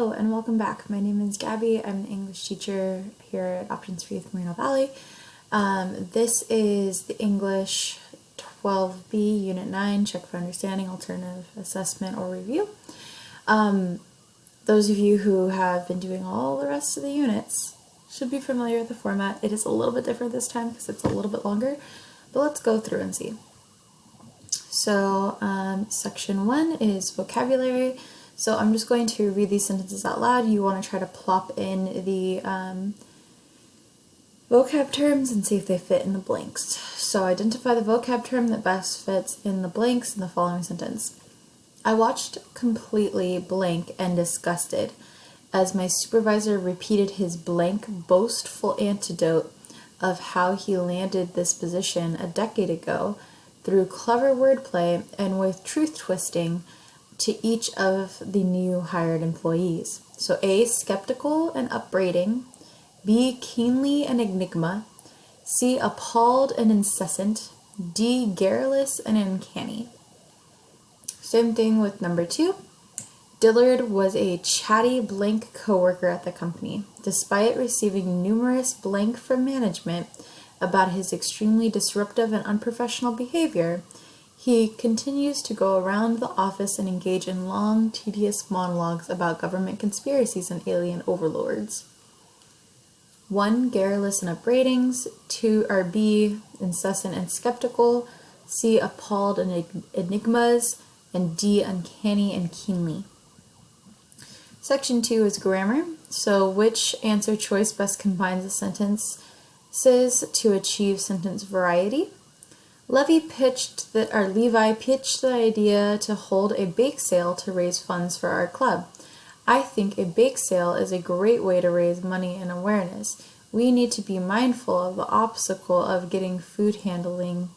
Hello and welcome back. My name is Gabby. I'm an English teacher here at Options for Youth Moreno Valley. This is the English 12B Unit 9, Check for Understanding, Alternative Assessment or Review. Those of you who have been doing all the rest of the units should be familiar with the format. It is a little bit different this time because it's a little bit longer, but let's go through and see. So section 1 is vocabulary. So I'm just going to read these sentences out loud. You want to try to plop in the vocab terms and see if they fit in the blanks. So identify the vocab term that best fits in the blanks in the following sentence. I watched completely blank and disgusted as my supervisor repeated his blank boastful anecdote of how he landed this position a decade ago through clever wordplay and with truth twisting to each of the new hired employees. So A, skeptical and upbraiding, B, keenly an enigma, C, appalled and incessant, D, garrulous and uncanny. Same thing with number 2. Dillard was a chatty blank coworker at the company. Despite receiving numerous blank from management about his extremely disruptive and unprofessional behavior, he continues to go around the office and engage in long, tedious monologues about government conspiracies and alien overlords. 1, garrulous and upbraidings, 2 are B, incessant and skeptical, C, appalled and enigmas, and D, uncanny and keenly. Section 2 is grammar. So which answer choice best combines the sentences to achieve sentence variety? Levi pitched the idea to hold a bake sale to raise funds for our club. I think a bake sale is a great way to raise money and awareness. We need to be mindful of the obstacle of getting food handling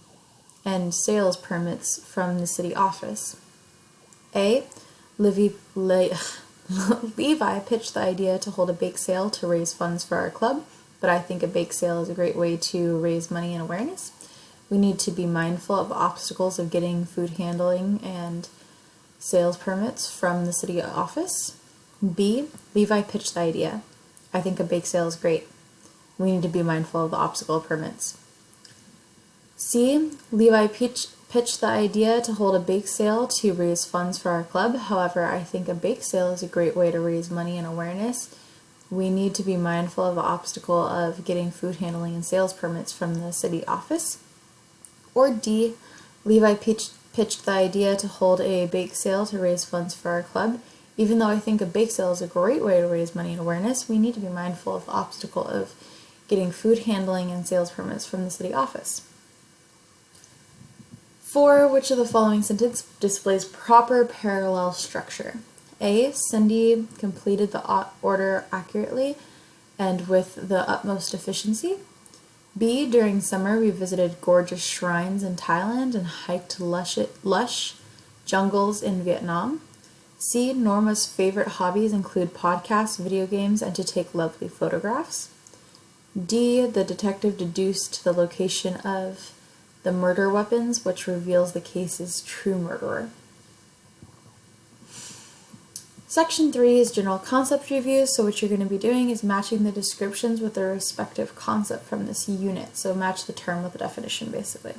and sales permits from the city office. A, Levi pitched the idea to hold a bake sale to raise funds for our club, but I think a bake sale is a great way to raise money and awareness. We need to be mindful of the obstacles of getting food handling and sales permits from the city office. B, Levi pitched the idea. I think a bake sale is great. We need to be mindful of the obstacle of permits. C, Levi pitched the idea to hold a bake sale to raise funds for our club. However, I think a bake sale is a great way to raise money and awareness. We need to be mindful of the obstacle of getting food handling and sales permits from the city office. Or D, Levi pitched the idea to hold a bake sale to raise funds for our club. Even though I think a bake sale is a great way to raise money and awareness, we need to be mindful of the obstacle of getting food handling and sales permits from the city office. 4, which of the following sentence displays proper parallel structure? A, Cindy completed the order accurately and with the utmost efficiency. B, during summer we visited gorgeous shrines in Thailand and hiked lush jungles in Vietnam. C, Norma's favorite hobbies include podcasts, video games, and to take lovely photographs. D, the detective deduced the location of the murder weapons, which reveals the case's true murderer. Section 3 is general concept review, so what you're going to be doing is matching the descriptions with their respective concept from this unit. So match the term with the definition, basically.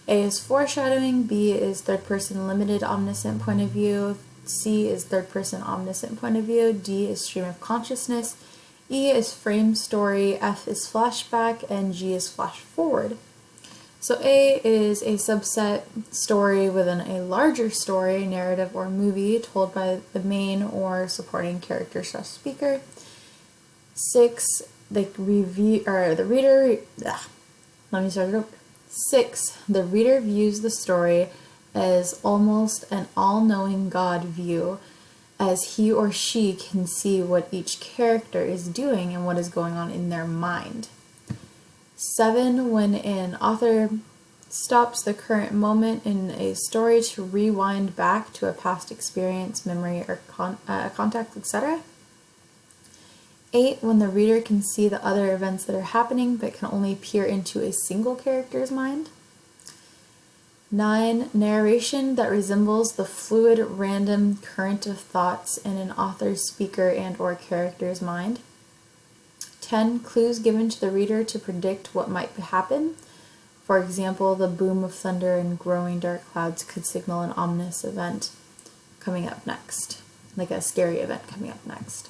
A is foreshadowing, B is third-person limited omniscient point of view, C is third-person omniscient point of view, D is stream of consciousness, E is frame story, F is flashback, and G is flash forward. So A is a subset story within a larger story, narrative, or movie told by the main or supporting character / speaker. 6, the reader views the story as almost an all-knowing God view, as he or she can see what each character is doing and what is going on in their mind. 7, when an author stops the current moment in a story to rewind back to a past experience, memory, or context, etc. 8, when the reader can see the other events that are happening but can only peer into a single character's mind. 9. Narration that resembles the fluid, random current of thoughts in an author's, speaker, and or character's mind. 10. Clues given to the reader to predict what might happen. For example, the boom of thunder and growing dark clouds could signal an ominous event coming up next, like a scary event coming up next.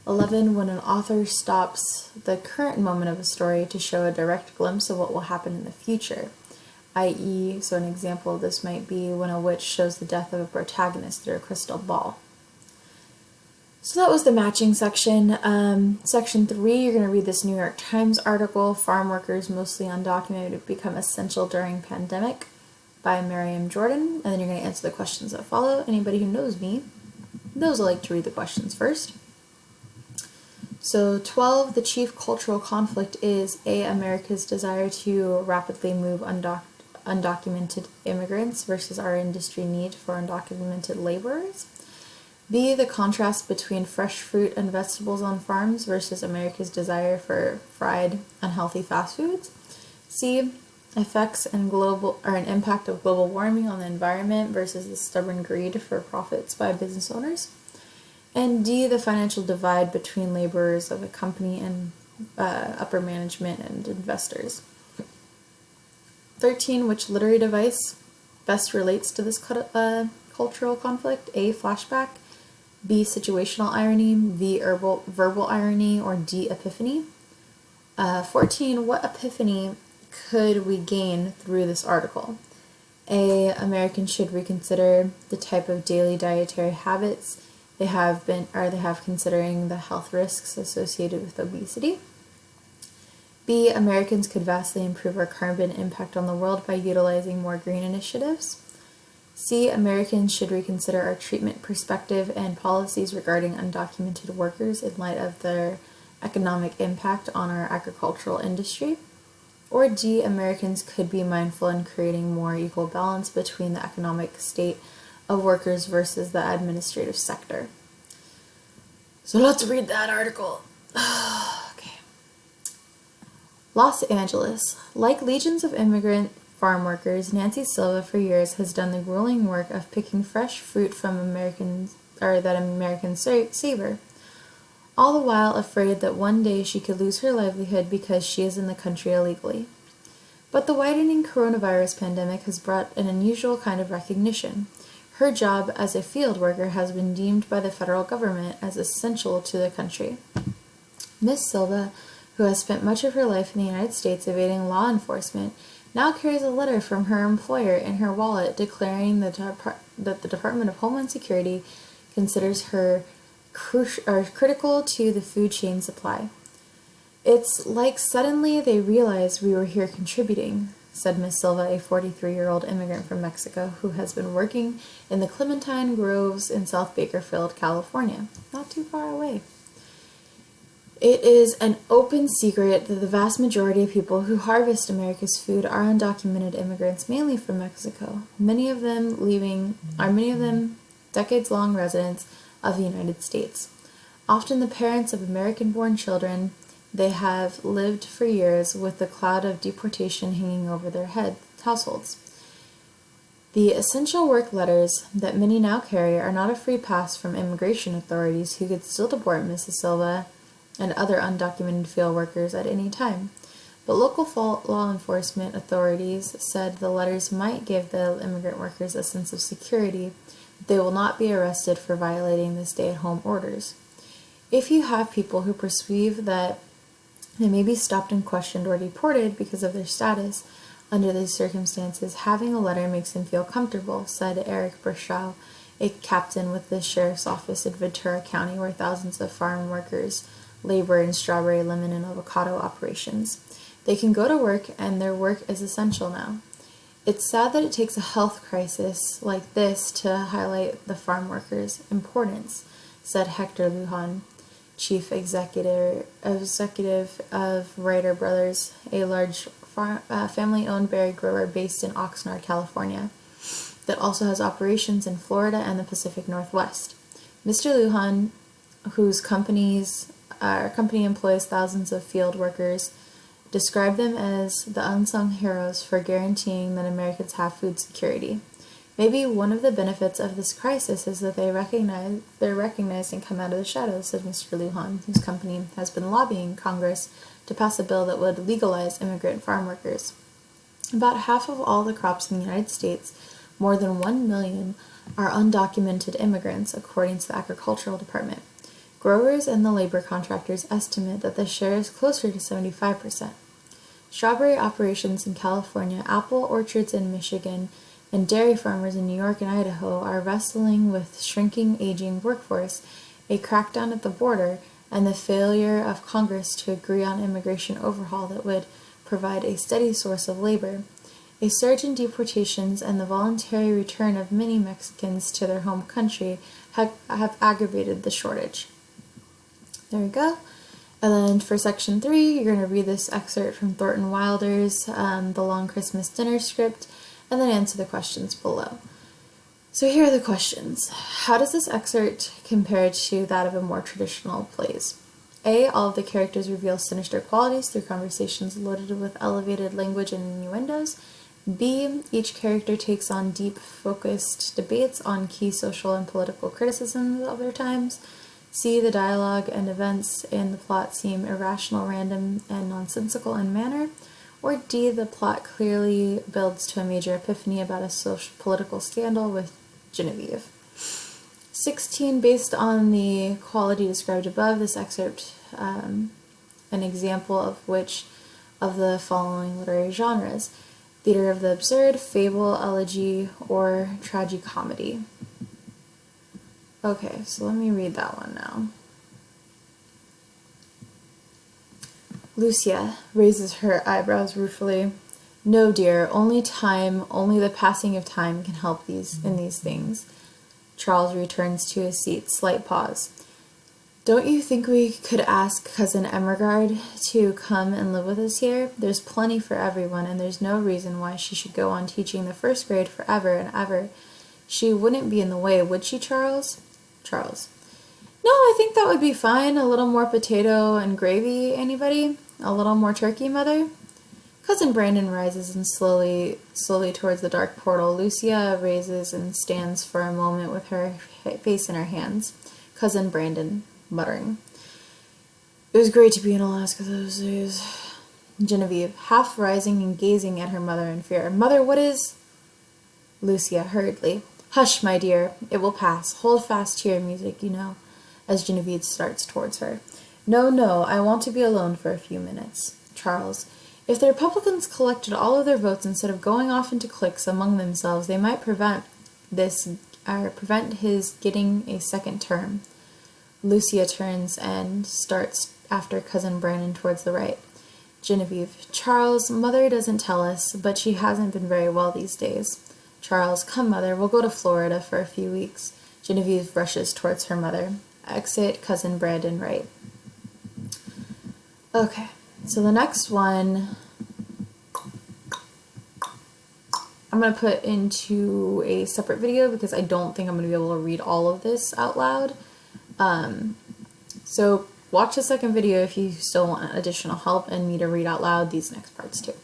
11. When an author stops the current moment of a story to show a direct glimpse of what will happen in the future, i.e., so an example of this might be when a witch shows the death of a protagonist through a crystal ball. So that was the matching section. Section 3, you're going to read this New York Times article, Farm Workers Mostly Undocumented Become Essential During Pandemic, by Miriam Jordan, and then you're going to answer the questions that follow. Anybody who knows me knows I like to read the questions first. So 12, the chief cultural conflict is A, America's desire to rapidly move undocumented immigrants versus our industry need for undocumented laborers. B, the contrast between fresh fruit and vegetables on farms versus America's desire for fried, unhealthy fast foods. C, effects and an impact of global warming on the environment versus the stubborn greed for profits by business owners. And D, the financial divide between laborers of a company and upper management and investors. 13, which literary device best relates to this cultural conflict? A, flashback. B, situational irony. V, verbal irony. Or D, epiphany. 14, what epiphany could we gain through this article? A, Americans should reconsider the type of daily dietary habits they have considering the health risks associated with obesity. B, Americans could vastly improve our carbon impact on the world by utilizing more green initiatives. C, Americans should reconsider our treatment perspective and policies regarding undocumented workers in light of their economic impact on our agricultural industry. Or D, Americans could be mindful in creating more equal balance between the economic state of workers versus the administrative sector. So let's read that article. Okay. Los Angeles. Like legions of immigrant farm workers, Nancy Silva for years has done the grueling work of picking fresh fruit from that Americans savor, all the while afraid that one day she could lose her livelihood because she is in the country illegally. But the widening coronavirus pandemic has brought an unusual kind of recognition. Her job as a field worker has been deemed by the federal government as essential to the country. Miss Silva, who has spent much of her life in the United States evading law enforcement, now carries a letter from her employer in her wallet declaring that the Department of Homeland Security considers her critical to the food chain supply. It's like suddenly they realized we were here contributing, said Miss Silva, a 43-year-old immigrant from Mexico who has been working in the Clementine Groves in South Bakersfield, California, not too far away. It is an open secret that the vast majority of people who harvest America's food are undocumented immigrants, mainly from Mexico. Many of them decades-long residents of the United States. Often the parents of American-born children, they have lived for years with the cloud of deportation hanging over their households. The essential work letters that many now carry are not a free pass from immigration authorities who could still deport Mrs. Silva and other undocumented field workers at any time. But local law enforcement authorities said the letters might give the immigrant workers a sense of security that they will not be arrested for violating the stay-at-home orders. If you have people who perceive that they may be stopped and questioned or deported because of their status under these circumstances, having a letter makes them feel comfortable, said Eric Bershaw, a captain with the sheriff's office in Ventura County, where thousands of farm workers labor in strawberry, lemon, and avocado operations. They can go to work, and their work is essential now. It's sad that it takes a health crisis like this to highlight the farm workers' importance, said Hector Lujan, chief executive of Ryder Brothers, a large family-owned berry grower based in Oxnard, California, that also has operations in Florida and the Pacific Northwest. Mr. Lujan, whose company employs thousands of field workers, described them as the unsung heroes for guaranteeing that Americans have food security. Maybe one of the benefits of this crisis is that they're recognized and come out of the shadows, said Mr. Lujan, whose company has been lobbying Congress to pass a bill that would legalize immigrant farm workers. About half of all the crops in the United States, more than 1 million, are undocumented immigrants, according to the Agricultural Department. Growers and the labor contractors estimate that the share is closer to 75%. Strawberry operations in California, apple orchards in Michigan, and dairy farmers in New York and Idaho are wrestling with shrinking, aging workforce, a crackdown at the border, and the failure of Congress to agree on immigration overhaul that would provide a steady source of labor. A surge in deportations and the voluntary return of many Mexicans to their home country have aggravated the shortage. There we go. And then for section 3, you're going to read this excerpt from Thornton Wilder's The Long Christmas Dinner script, and then answer the questions below. So here are the questions. How does this excerpt compare to that of a more traditional plays? A. All of the characters reveal sinister qualities through conversations loaded with elevated language and innuendos. B. Each character takes on deep, focused debates on key social and political criticisms of their times. C. The dialogue and events in the plot seem irrational, random, and nonsensical in manner. Or D. The plot clearly builds to a major epiphany about a social political scandal with Genevieve. 16. Based on the quality described above, this excerpt an example of which of the following literary genres: theater of the absurd, fable, elegy, or tragicomedy. Okay, so let me read that one now. Lucia raises her eyebrows ruefully. No, dear, only time, only the passing of time can help in these things. Charles returns to his seat. Slight pause. Don't you think we could ask Cousin Emergard to come and live with us here? There's plenty for everyone, and there's no reason why she should go on teaching the first grade forever and ever. She wouldn't be in the way, would she, Charles? Charles. No, I think that would be fine. A little more potato and gravy, anybody? A little more turkey, Mother? Cousin Brandon rises and slowly towards the dark portal. Lucia raises and stands for a moment with her face in her hands. Cousin Brandon, muttering. It was great to be in Alaska those days. Genevieve, half rising and gazing at her mother in fear. Mother, what is... Lucia, hurriedly. Hush, my dear. It will pass. Hold fast to your music, you know, as Genevieve starts towards her. No, no, I want to be alone for a few minutes. Charles, if the Republicans collected all of their votes instead of going off into cliques among themselves, they might prevent his getting a second term. Lucia turns and starts after Cousin Brandon towards the right. Genevieve, Charles, Mother doesn't tell us, but she hasn't been very well these days. Charles, come, Mother, we'll go to Florida for a few weeks. Genevieve rushes towards her mother. Exit Cousin Brandon right. Okay, so the next one I'm going to put into a separate video because I don't think I'm going to be able to read all of this out loud. So watch the second video if you still want additional help and me to read out loud these next parts too.